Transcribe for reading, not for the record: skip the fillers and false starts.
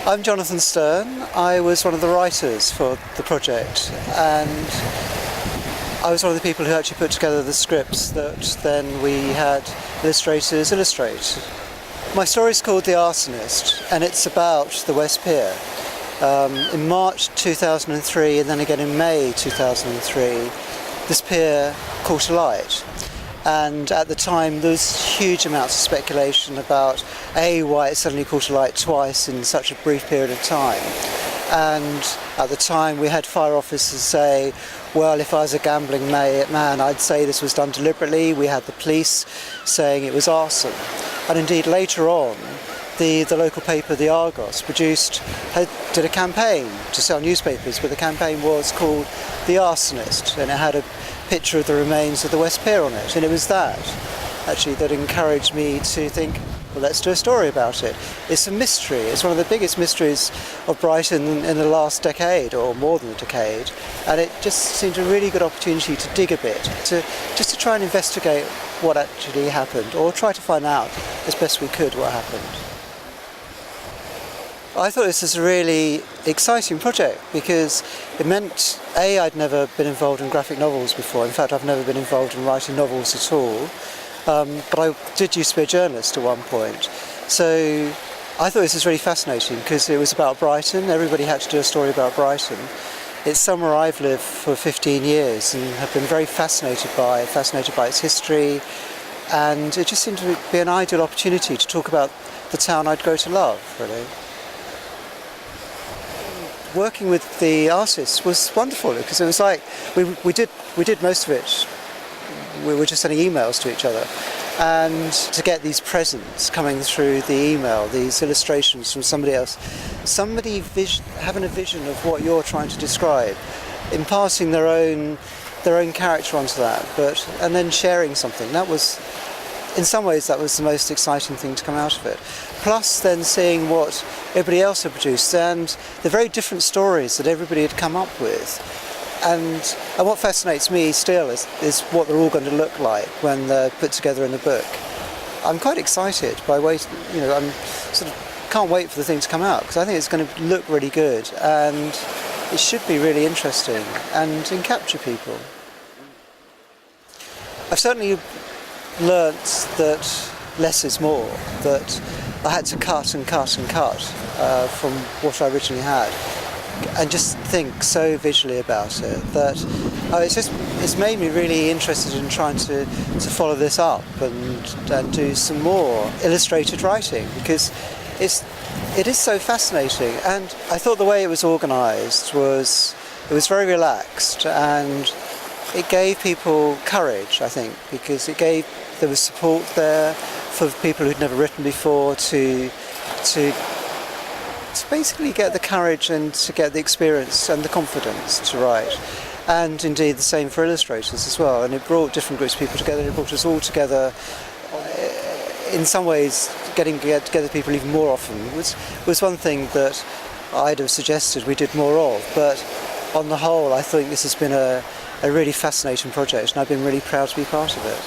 I'm Jonathan Stearn. I was one of the writers for the project, and I was one of the people who actually put together the scripts that then we had illustrators illustrate. My story is called The Arsonist, and it's about the West Pier. In March 2003 and then again in May 2003, this pier caught alight. And at the time there was huge amounts of speculation about why it suddenly caught alight twice in such a brief period of time. And at the time we had fire officers say, well, if I was a gambling man, I'd say this was done deliberately. We had the police saying it was arson. And indeed later on, the local paper, the Argos, did a campaign to sell newspapers, but the campaign was called The Arsonist, and it had a picture of the remains of the West Pier on it. And it was that, actually, that encouraged me to think, well, let's do a story about it. It's a mystery. It's one of the biggest mysteries of Brighton in the last decade, or more than a decade, and it just seemed a really good opportunity to dig a bit, to try and investigate what actually happened, or try to find out as best we could what happened. I thought this was a really exciting project because it meant, I'd never been involved in graphic novels before. In fact, I've never been involved in writing novels at all. But I did used to be a journalist at one point. So I thought this was really fascinating because it was about Brighton. Everybody had to do a story about Brighton. It's somewhere I've lived for 15 years and have been very fascinated by its history. And it just seemed to be an ideal opportunity to talk about the town I'd grow to love, really. Working with the artists was wonderful because it was like we did most of it. We were just sending emails to each other, and to get these presents coming through the email, these illustrations from somebody else, having a vision of what you're trying to describe, imparting their own character onto that, and then sharing something. That was, in some ways, that was the most exciting thing to come out of it. Plus then seeing what everybody else had produced and the very different stories that everybody had come up with. And what fascinates me still is what they're all going to look like when they're put together in a book. I'm quite excited by I'm can't wait for the thing to come out because I think it's going to look really good and it should be really interesting and capture people. I've certainly learnt that less is more, that I had to cut and cut and cut from what I originally had and just think so visually about it that it's made me really interested in trying to follow this up and do some more illustrated writing because it is so fascinating. And I thought the way it was organised was very relaxed and it gave people courage, I think, because there was support there for people who'd never written before to basically get the courage and to get the experience and the confidence to write. And indeed the same for illustrators as well. And it brought different groups of people together. It brought us all together. In some ways, getting together people even more often was one thing that I'd have suggested we did more of. But on the whole, I think this has been a really fascinating project and I've been really proud to be part of it.